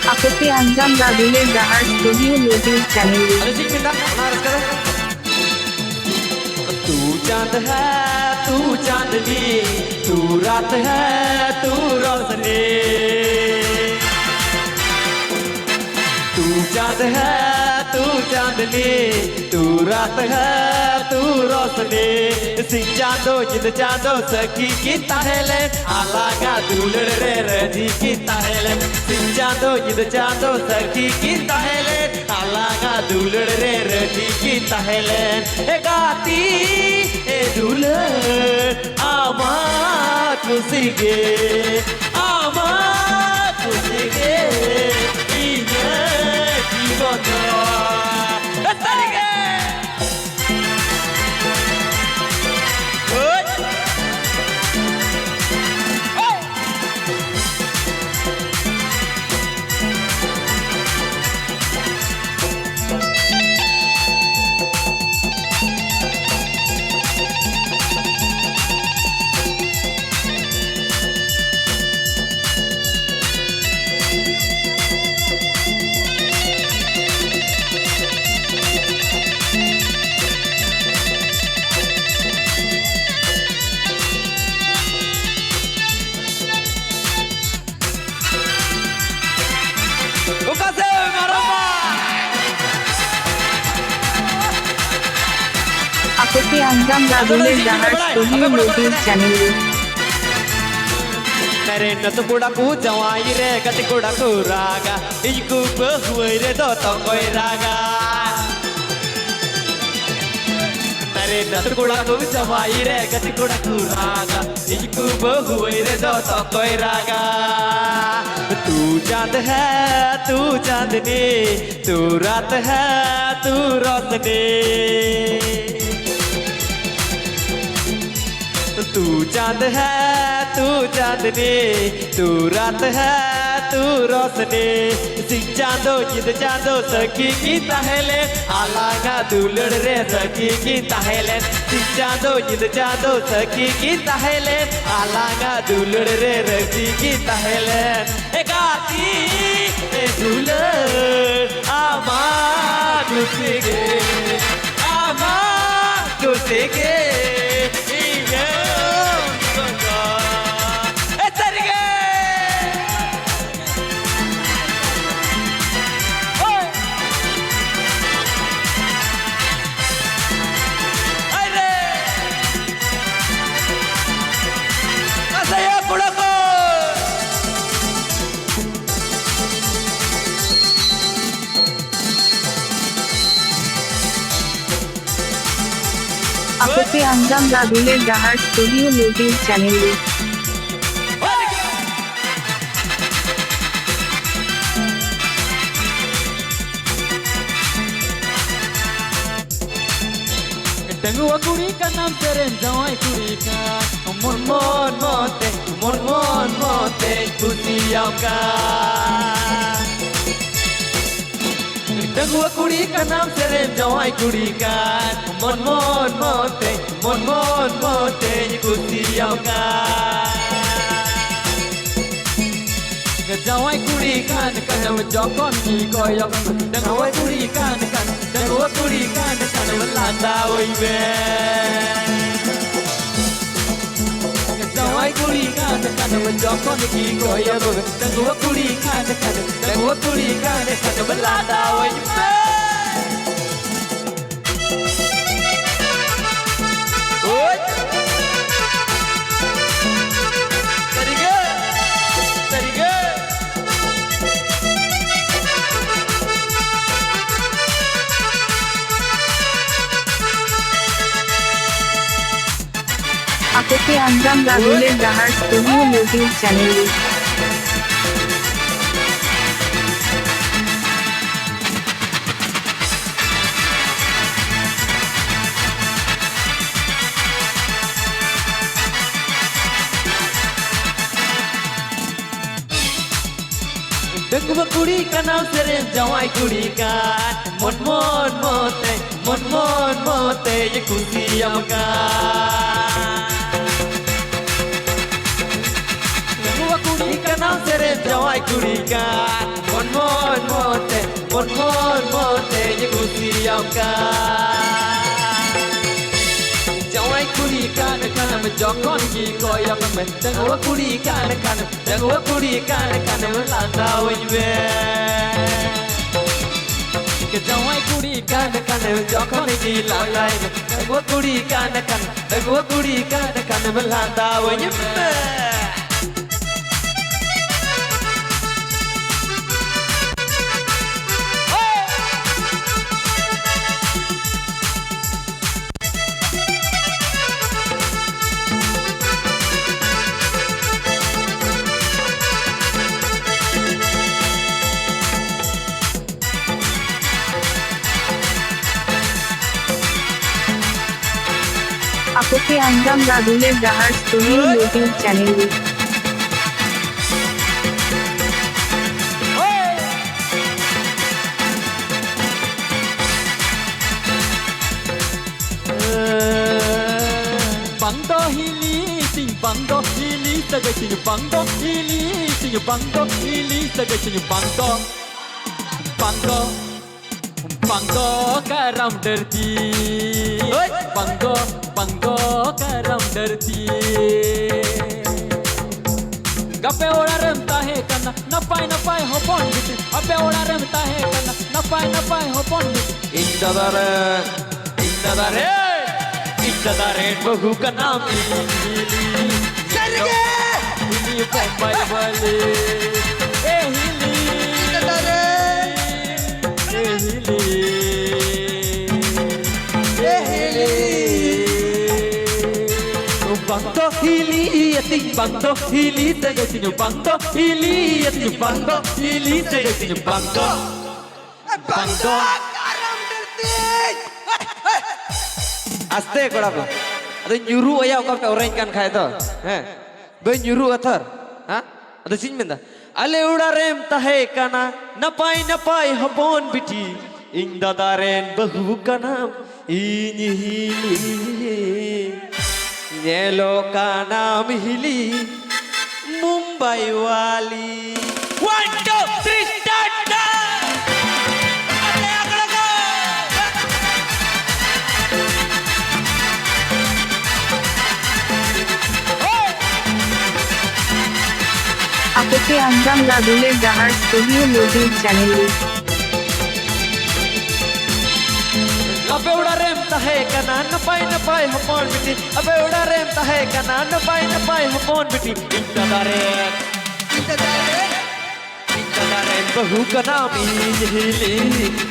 Aku Anjam Gadule Dahar Studio YouTube channel. तू चांद है तू चांदनी तू रात है तू रोशनी तू चांद है तू चांदनी तू रात है तू रोशनी सिंह चांदो जिद चांदो सखी की ताहेले आलागा दूलड़ रे रजी की ताहेले सिंह चांदो जिद चांदो सखी की ताहेले आलागा दूलड़ रे रजी की ताहेले गाती ए दूलड़ आमा खुशिगे आमा खुशिगे इने जीवन Aku Anjam Gadule Dahar Studio YouTube channel. मेरे नत कुड़ा को जवाई रे गति कुड़ा को रागा इनको बहुए रे दो तो कोई रागा मेरे नत कुड़ा को जवाई रे गति कुड़ा को रागा इनको बहुए रे दो तो कोई रागा तू चांद है तू चांदनी तू रात है तू रोशनी तू चांद है तू चांदनी तू रात है तू रोशनी सिंह चांदो जिद चांदो सखी की ताहेले आलागा दूलड़ रे सखी की ताहेले सिंह चांदो जिद चांदो सखी की ताहेले आलागा दूलड़ रे रखी की ताहेले गाती ए दूलड़ आमा खुशिगे आमा खुशिगे Aku Anjam Gadule Dahar Studio YouTube channel. Tengok ku리 ka nam teren jawai ku리 ka mon mon mote mon mon mote kusiyaw ka Tengok ku리 ka nam teren jawai ku리 ka mon mon mote kusiyaw ka Jawai ku리 kan kan jokon ki koyok Jawai ku리 kan Jawai ku리 kan melanda oi be Jawai ku리 kan jokon ki koyok Jawai ku리 kan melanda oi be Oi আপকে আঞ্জাম রাগুলের ডাহার studio YouTube চ্যানেলে डगवा कुड़ी का नाम तेरे जवाई कुड़ी का मन मोते ये खुशी हमका डगवा कुड़ी का नाम तेरे जवाई कुड़ी का मन मोते ये खुशी हमका जवाई कुड़ी कान कान में जौन की कोई अपन में डगवा कुड़ी कान में लांदा हुई में के जवाई कुड़ी कान में जौन की लांदा में डगवा कुड़ी कान में लांदा हुई में আপকে আঞ্জাম রাগুলের ডাহার স্টুডিও ইউটিউব চ্যানেলে Bangdo hili, sing bangdo hili, sagai sing bangdo hili, sing bangdo hili, sagai sing bangdo karam derti, bangdo karam derti. Gape ora remta hai kana, napai hopon biti. Gape ora remta hai kana, napai hopon biti. Indadare. इज्जतदारे बहू का नाम हिली बम्बई वाले ए हिली bangdo hili yati bangdo hili tagasin bangdo hili yati bangdo hili tagasin bangdo Aste koda ko. Ado nyuru aya ka pe orang kan khai to. He. Be nyuru athar. Ha? Ado sin menda. Ale uda rem tahe kana napai habon biti. Inda daren bahu kana inhili. Yelo kana mihili Mumbai wali. 1 2 3 start. আপকে আঞ্জাম রাগুলের ডাহার studio YouTube চ্যানেলে अबे उड़ा रेमता है कना नपाई हपोन बिटी अबे उड़ा रेमता है कना नपाई हपोन बिटी इंतदारे बहू का नाम हिली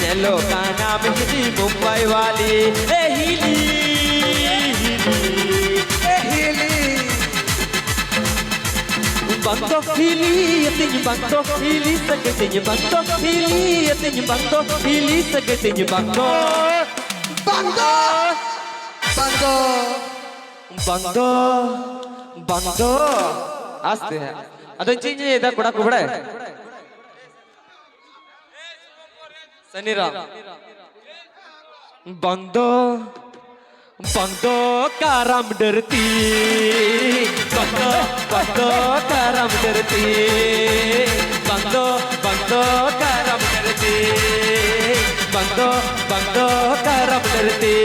चलो का नाम हिली मुंबई वाली ए हिली Bangdo hili yatin bangdo hili sagatnya bangdo hili yatin bangdo hili sagatnya bangdo aste hai adon chinje ida kuda kubda hai Saniram bangdo karam derti bangdo karam derti bangdo karam derti bangdo karam derti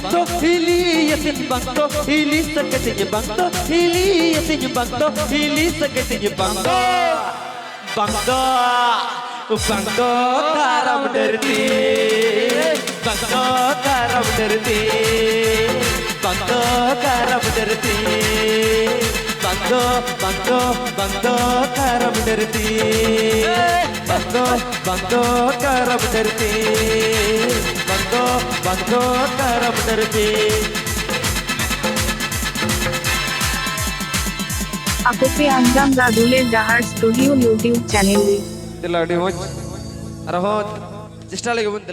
bangto hili yatin bangto hili saketinya bangto hili yatin bangto hili saketinya bangto bangto bangto taram derti bangto taram derti bangto taram derti bangto bangto bangto taram derti bangto bangto taram derti bangto bangto taram derti Ako pe Anjam Gadule Dahar Studio YouTube channel. Diladi hoj arahot chesta lagi bun